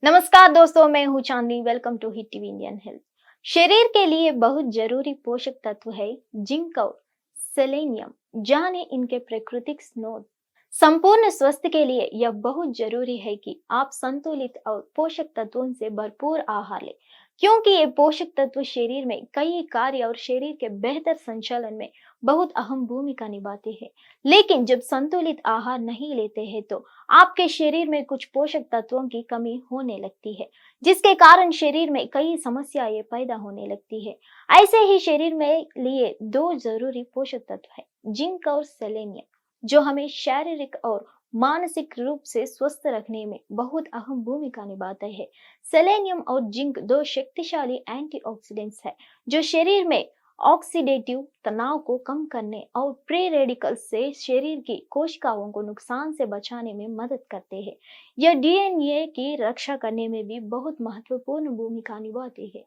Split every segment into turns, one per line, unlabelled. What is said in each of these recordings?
नमस्कार दोस्तों, मैं हूँ Chandni. Welcome to hit TV Indian health. शरीर के लिए बहुत जरूरी पोषक तत्व है जिंक और सेलेनियम। जाने इनके प्राकृतिक स्रोत। संपूर्ण स्वास्थ्य के लिए यह बहुत जरूरी है कि आप संतुलित और पोषक तत्वों से भरपूर आहार लें, क्योंकि ये पोषक तत्व शरीर में कई कार्य और शरीर के बेहतर संचालन में बहुत अहम भूमिका निभाते हैं। लेकिन जब संतुलित आहार नहीं लेते हैं तो आपके शरीर में कुछ पोषक तत्वों की कमी होने लगती है, जिसके कारण शरीर में कई समस्याएं पैदा होने लगती है। ऐसे ही शरीर में लिए दो जरूरी पोषक तत्व है, जिंक और सेलेनियम, जो हमें शारीरिक और मानसिक रूप से स्वस्थ रखने में बहुत अहम भूमिका निभाते हैं। सेलेनियम और जिंक दो शक्तिशाली एंटीऑक्सीडेंट्स है, जो शरीर में ऑक्सीडेटिव तनाव को कम करने और फ्री रेडिकल्स से शरीर की कोशिकाओं को नुकसान से बचाने में मदद करते हैं। यह डीएनए की रक्षा करने में भी बहुत महत्वपूर्ण भूमिका निभाते हैं।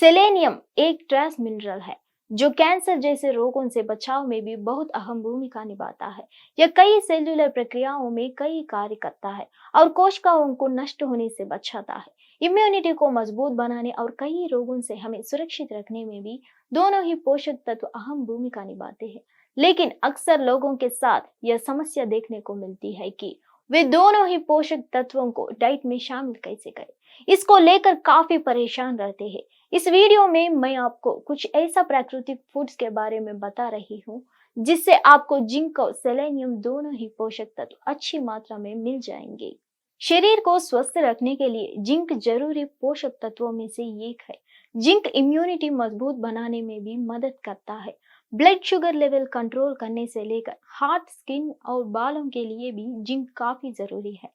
सेलेनियम एक ट्रेस मिनरल है, जो कैंसर जैसे रोगों से बचाव में भी बहुत अहम भूमिका निभाता है। यह कई सेल्युलर प्रक्रियाओं में कई कार्य करता है और कोशिकाओं को नष्ट होने से बचाता है। इम्यूनिटी को मजबूत बनाने और कई रोगों से हमें सुरक्षित रखने में भी दोनों ही पोषक तत्व अहम भूमिका निभाते हैं। लेकिन अक्सर लोगों के साथ यह समस्या देखने को मिलती है कि वे दोनों ही पोषक तत्वों को डाइट में शामिल कैसे करें। इसको लेकर काफी परेशान रहते हैं। इस वीडियो में मैं आपको कुछ ऐसा प्राकृतिक फूड्स के बारे में बता रही हूँ, जिससे आपको जिंक और सेलेनियम दोनों ही पोषक तत्व अच्छी मात्रा में मिल जाएंगे। शरीर को स्वस्थ रखने के लिए जिंक जरूरी पोषक तत्वों में से एक है। जिंक इम्यूनिटी मजबूत बनाने में भी मदद करता है। ब्लड शुगर लेवल कंट्रोल करने से लेकर हार्ट, स्किन और बालों के लिए भी जिंक काफी जरूरी है।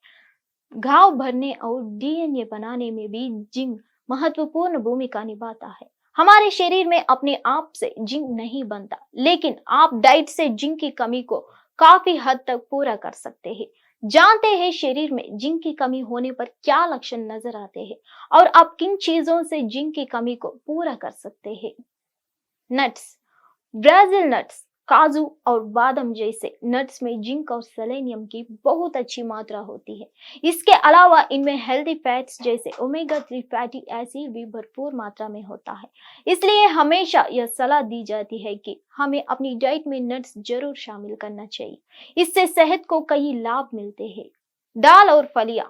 घाव भरने और डीएनए बनाने में भी जिंक महत्वपूर्ण भूमिका निभाता है। हमारे शरीर में अपने आप से जिंक नहीं बनता, लेकिन आप डाइट से जिंक की कमी को काफी हद तक पूरा कर सकते हैं। जानते हैं शरीर में जिंक की कमी होने पर क्या लक्षण नजर आते हैं और आप किन चीजों से जिंक की कमी को पूरा कर सकते हैं। नट्स, ब्राजील नट्स, काजू और बादाम जैसे नट्स में जिंक और सेलेनियम की बहुत अच्छी मात्रा होती है। इसके अलावा इनमें हेल्दी फैट्स जैसे ओमेगा 3 फैटी एसिड भी भरपूर मात्रा में होता है। इसलिए हमेशा यह सलाह दी जाती है कि हमें अपनी डाइट में नट्स जरूर शामिल करना चाहिए। इससे सेहत को कई लाभ मिलते हैं। दाल और फलियां,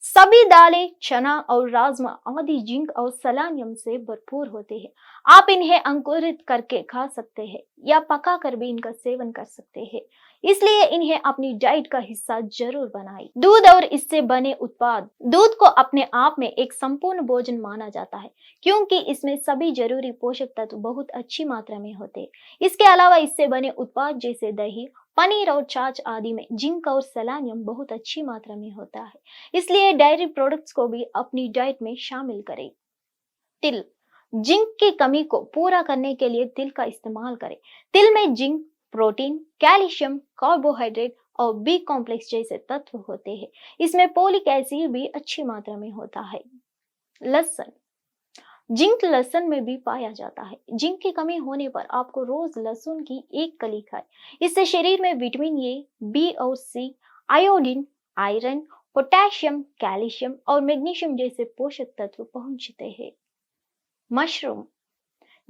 सभी दालें, चना और राजमा आदि जिंक और सेलेनियम से भरपूर होते हैं। आप इन्हें अंकुरित करके खा सकते हैं या पका कर भी इनका सेवन कर सकते हैं। इसलिए इन्हें अपनी डाइट का हिस्सा जरूर बनाएं। दूध और इससे बने उत्पाद, दूध को अपने आप में एक संपूर्ण भोजन माना जाता है, क्योंकि इसमें सभी जरूरी पोषक तत्व बहुत अच्छी मात्रा में होते हैं। इसके अलावा इससे बने उत्पाद जैसे दही, पनीर और छाछ आदि में जिंक और सेलेनियम बहुत अच्छी मात्रा में होता है। इसलिए डेयरी प्रोडक्ट्स को भी अपनी डाइट में शामिल करें। तिल, जिंक की कमी को पूरा करने के लिए तिल का इस्तेमाल करें। तिल में जिंक, प्रोटीन, कैल्शियम, कार्बोहाइड्रेट और बी कॉम्प्लेक्स जैसे तत्व होते हैं। इसमें पोलिक एसिड भी अच्छी मात्रा में होता है। लहसुन, जिंक लहसुन में भी पाया जाता है। जिंक की कमी होने पर आपको रोज लहसुन की एक कली खाएं। इससे शरीर में विटामिन ए, बी और सी, आयोडीन, आयरन, पोटेशियम, कैल्शियम और मैग्नीशियम जैसे पोषक तत्व पहुंचते हैं। मशरूम,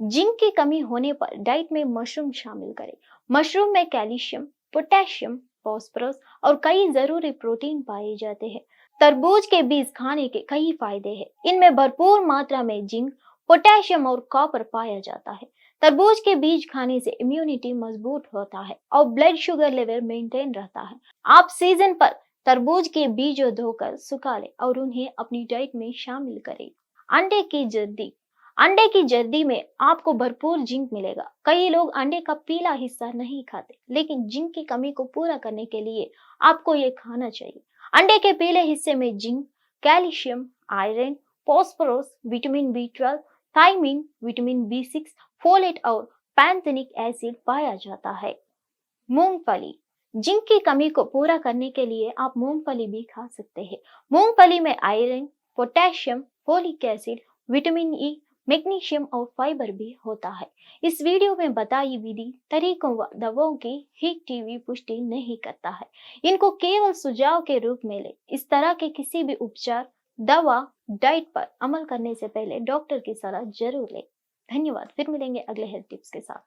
जिंक की कमी होने पर डाइट में मशरूम शामिल करें। मशरूम में कैल्शियम, पोटेशियम, फास्फोरस और कई जरूरी प्रोटीन पाए जाते हैं। तरबूज के बीज खाने के कई फायदे हैं। इनमें भरपूर मात्रा में जिंक, पोटेशियम और कॉपर पाया जाता है। तरबूज के बीज खाने से इम्यूनिटी मजबूत होता है और ब्लड शुगर लेवल मेंटेन रहता है। आप सीजन पर तरबूज के बीजों धोकर सुखा लें और उन्हें अपनी डाइट में शामिल करें। अंडे की जर्दी, अंडे की जर्दी में आपको भरपूर जिंक मिलेगा। कई लोग अंडे का पीला हिस्सा नहीं खाते, लेकिन जिंक की कमी को पूरा करने के लिए आपको ये खाना चाहिए। अंडे के पीले हिस्से में zinc, calcium, iron, phosphorus, vitamin B12, thiamine, vitamin B6, folate और पैंथेनिक एसिड पाया जाता है। मूंगफली, जिंक की कमी को पूरा करने के लिए आप मूंगफली भी खा सकते हैं। मूंगफली में iron, potassium, folic acid, vitamin E, magnesium और फाइबर भी होता है। इस वीडियो में बताई विधि, तरीकों व दवाओं की हिट टीवी पुष्टि नहीं करता है। इनको केवल सुझाव के रूप में ले। इस तरह के किसी भी उपचार, दवा, डाइट पर अमल करने से पहले डॉक्टर की सलाह जरूर लें। धन्यवाद। फिर मिलेंगे अगले हेल्थ टिप्स के साथ।